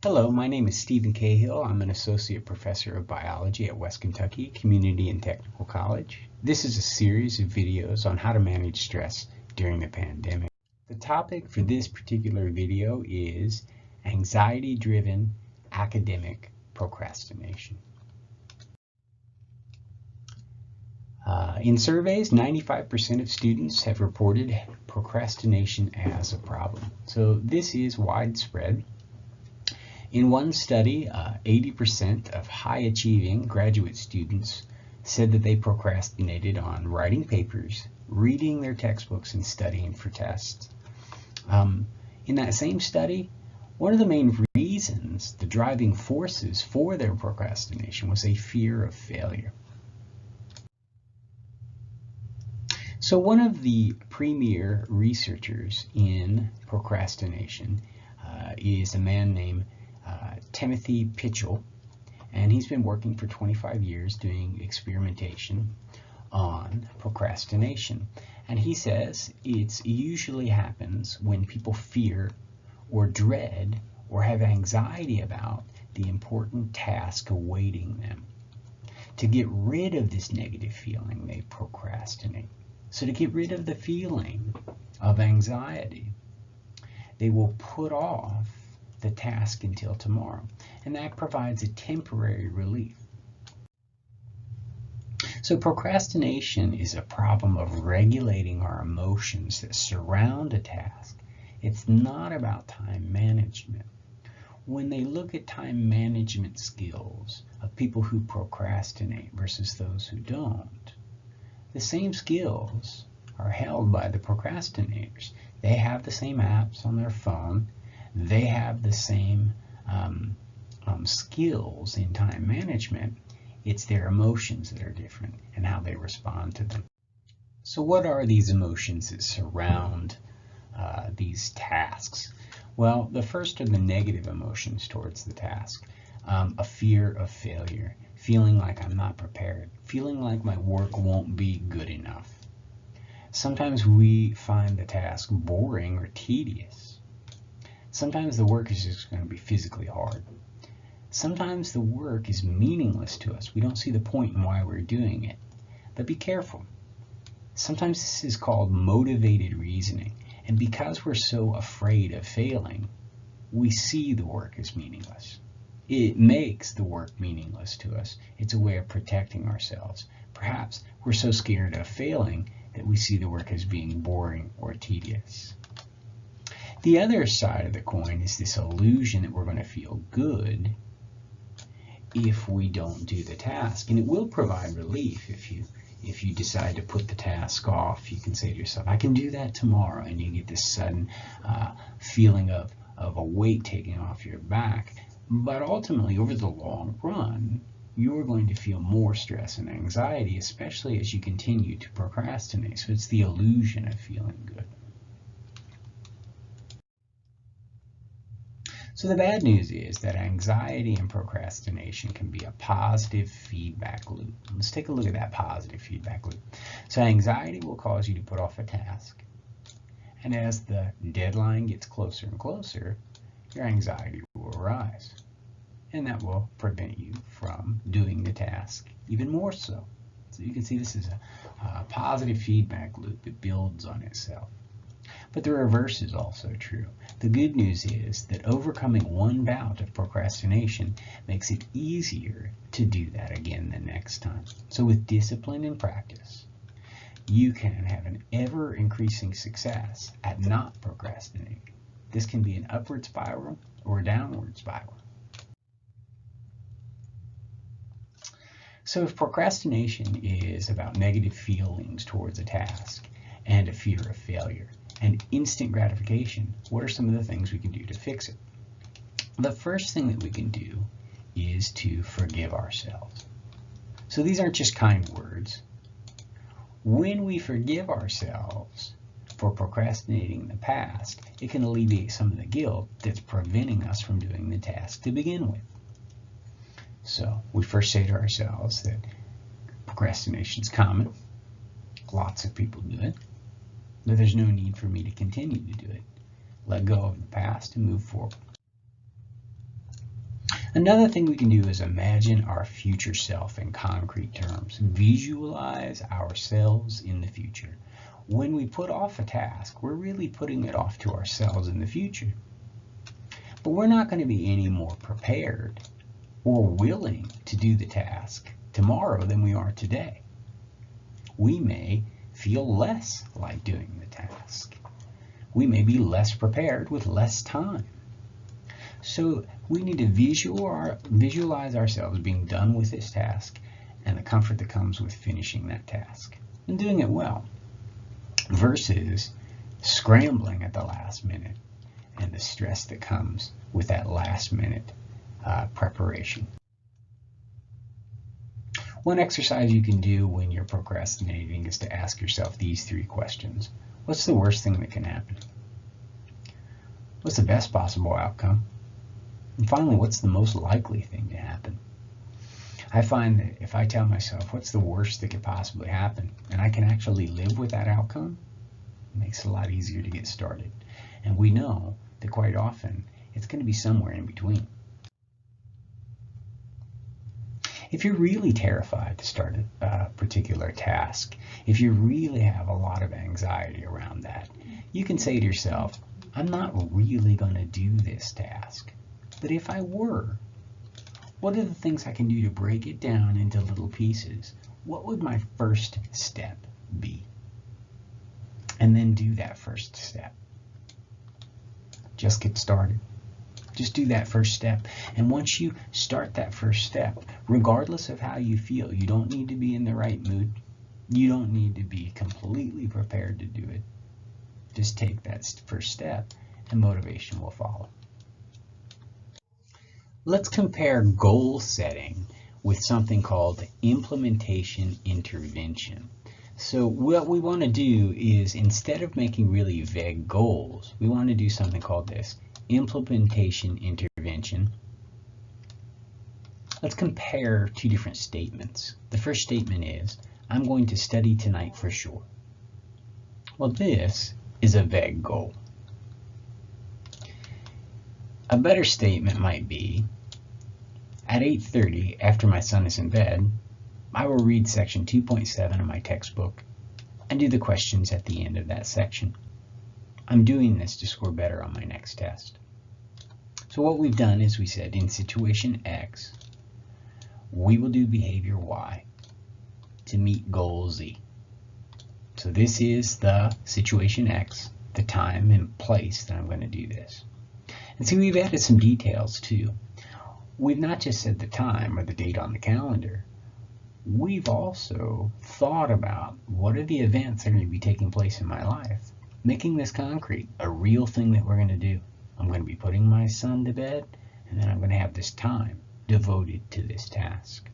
Hello, my name is Stephen Cahill. I'm an associate professor of biology at West Kentucky Community and Technical College. This is a series of videos on how to manage stress during the pandemic. The topic for this particular video is anxiety-driven academic procrastination. In surveys, 95% of students have reported procrastination as a problem. So this is widespread. In one study, 80% of high-achieving graduate students said that they procrastinated on writing papers, reading their textbooks, and studying for tests. In that same study, one of the main reasons, the driving forces for their procrastination, was a fear of failure. So one of the premier researchers in procrastination is a man named Timothy Pitchell, and he's been working for 25 years doing experimentation on procrastination. And he says it usually happens when people fear or dread or have anxiety about the important task awaiting them. To get rid of this negative feeling, they procrastinate. So to get rid of the feeling of anxiety, they will put off the task until tomorrow, and that provides a temporary relief. So procrastination is a problem of regulating our emotions that surround a task. It's not about time management. When they look at time management skills of people who procrastinate versus those who don't, the same skills are held by the procrastinators. They have the same apps on their phone. They have the same skills in time management. It's their emotions that are different and how they respond to them. So what are these emotions that surround these tasks? Well, the first are the negative emotions towards the task. A fear of failure, feeling like I'm not prepared, feeling like my work won't be good enough. Sometimes we find the task boring or tedious. Sometimes the work is just going to be physically hard. Sometimes the work is meaningless to us. We don't see the point in why we're doing it. But be careful. Sometimes this is called motivated reasoning. And because we're so afraid of failing, we see the work as meaningless. It makes the work meaningless to us. It's a way of protecting ourselves. Perhaps we're so scared of failing that we see the work as being boring or tedious. The other side of the coin is this illusion that we're going to feel good if we don't do the task. And it will provide relief if you decide to put the task off. You can say to yourself, I can do that tomorrow, and you get this sudden feeling of a weight taken off your back. But ultimately, over the long run, you're going to feel more stress and anxiety, especially as you continue to procrastinate. So it's the illusion of feeling good. So the bad news is that anxiety and procrastination can be a positive feedback loop. Let's take a look at that positive feedback loop. So anxiety will cause you to put off a task. And as the deadline gets closer and closer, your anxiety will rise. And that will prevent you from doing the task even more so. So you can see this is a positive feedback loop that builds on itself. But the reverse is also true. The good news is that overcoming one bout of procrastination makes it easier to do that again the next time. So with discipline and practice, you can have an ever-increasing success at not procrastinating. This can be an upward spiral or a downward spiral. So if procrastination is about negative feelings towards a task and a fear of failure, and instant gratification, what are some of the things we can do to fix it? The first thing that we can do is to forgive ourselves. So these aren't just kind words. When we forgive ourselves for procrastinating in the past, it can alleviate some of the guilt that's preventing us from doing the task to begin with. So we first say to ourselves that procrastination is common. Lots of people do it. But there's no need for me to continue to do it. Let go of the past and move forward. Another thing we can do is imagine our future self in concrete terms. Visualize ourselves in the future. When we put off a task, we're really putting it off to ourselves in the future. But we're not going to be any more prepared or willing to do the task tomorrow than we are today. We may feel less like doing the task. We may be less prepared with less time. So we need to visualize ourselves being done with this task and the comfort that comes with finishing that task and doing it well, versus scrambling at the last minute and the stress that comes with that last minute preparation. One exercise you can do when you're procrastinating is to ask yourself these 3 questions. What's the worst thing that can happen? What's the best possible outcome? And finally, what's the most likely thing to happen? I find that if I tell myself what's the worst that could possibly happen, and I can actually live with that outcome, it makes it a lot easier to get started. And we know that quite often it's going to be somewhere in between. If you're really terrified to start a particular task, if you really have a lot of anxiety around that, you can say to yourself, I'm not really going to do this task. But if I were, what are the things I can do to break it down into little pieces? What would my first step be? And then do that first step. Just get started. Just do that first step. And once you start that first step, regardless of how you feel, you don't need to be in the right mood. You don't need to be completely prepared to do it. Just take that first step and motivation will follow. Let's compare goal setting with something called implementation intervention. So what we want to do is, instead of making really vague goals, we want to do something called this: implementation intervention. Let's compare 2 different statements. The first statement is, I'm going to study tonight for sure. Well, this is a vague goal. A better statement might be, at 8:30, after my son is in bed, I will read section 2.7 of my textbook and do the questions at the end of that section. I'm doing this to score better on my next test. So what we've done is we said, in situation X, we will do behavior Y to meet goal Z. So this is the situation X, the time and place that I'm going to do this. And see, we've added some details too. We've not just said the time or the date on the calendar. We've also thought about what are the events that are going to be taking place in my life, making this concrete, a real thing that we're going to do. I'm going to be putting my son to bed, and then I'm going to have this time devoted to this task.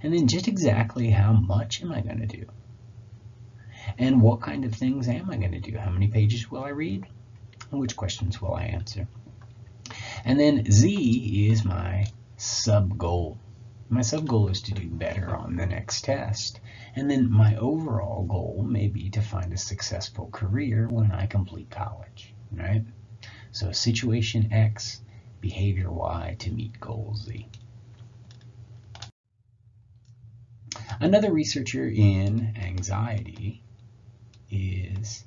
And then just exactly how much am I going to do? And what kind of things am I going to do? How many pages will I read? And which questions will I answer? And then Z is my sub-goal. My sub-goal is to do better on the next test. And then my overall goal may be to find a successful career when I complete college, right? So situation X, behavior Y to meet goal Z. Another researcher in anxiety is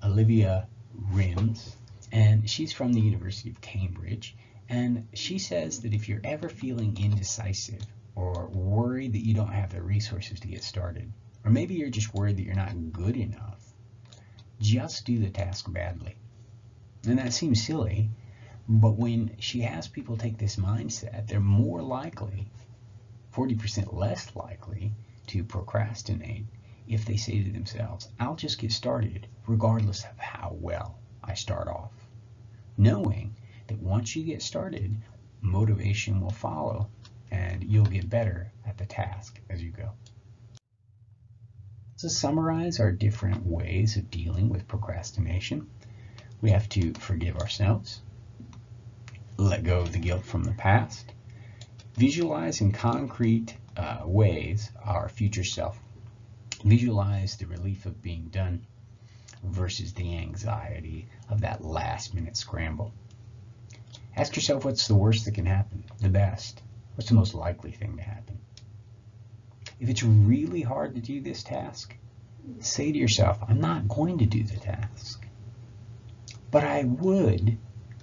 Olivia Rims, and she's from the University of Cambridge. And she says that if you're ever feeling indecisive or worried that you don't have the resources to get started, or maybe you're just worried that you're not good enough, just do the task badly. And that seems silly, but when she has people take this mindset, they're more likely, 40% less likely, to procrastinate if they say to themselves, I'll just get started regardless of how well I start off, knowing that once you get started, motivation will follow and you'll get better at the task as you go. To summarize our different ways of dealing with procrastination, we have to forgive ourselves, let go of the guilt from the past, visualize in concrete ways our future self, visualize the relief of being done versus the anxiety of that last minute scramble. Ask yourself, what's the worst that can happen? The best? What's the most likely thing to happen? If it's really hard to do this task, say to yourself, I'm not going to do the task, but I would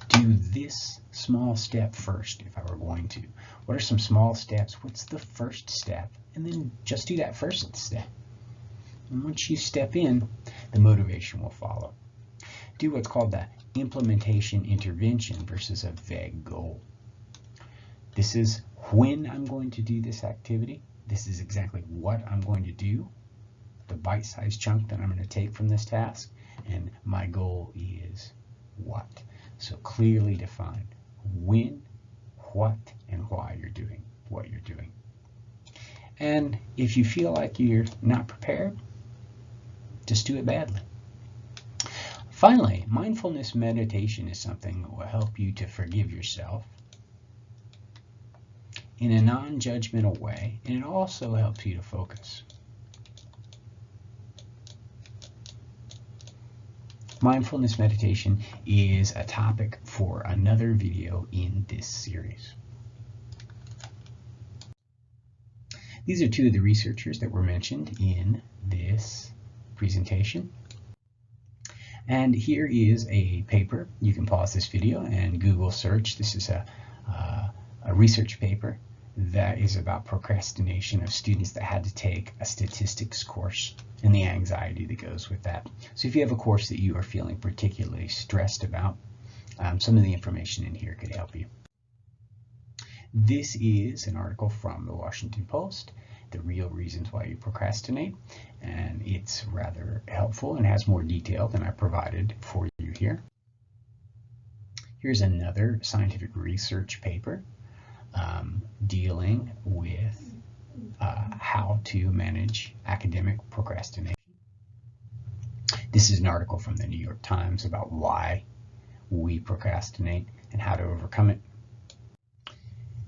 do this small step first if I were going to. What are some small steps? What's the first step? And then just do that first step. And once you step in, the motivation will follow. Do what's called the implementation intervention versus a vague goal. This is when I'm going to do this activity. This is exactly what I'm going to do, the bite-sized chunk that I'm going to take from this task, and my goal is what. So clearly define when, what, and why you're doing what you're doing. And if you feel like you're not prepared, just do it badly. Finally, mindfulness meditation is something that will help you to forgive yourself in a non-judgmental way, and it also helps you to focus. Mindfulness meditation is a topic for another video in this series. These are two of the researchers that were mentioned in this presentation. And here is a paper. You can pause this video and Google search. This is a research paper that is about procrastination of students that had to take a statistics course and the anxiety that goes with that. So if you have a course that you are feeling particularly stressed about, some of the information in here could help you. This is an article from the Washington Post, The Real Reasons Why You Procrastinate, and it's rather helpful and has more detail than I provided for you here. Here's another scientific research paper dealing with how to manage academic procrastination. This is an article from the New York Times about why we procrastinate and how to overcome it.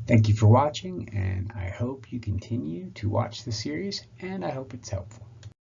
Thank you for watching, and I hope you continue to watch the series, and I hope it's helpful.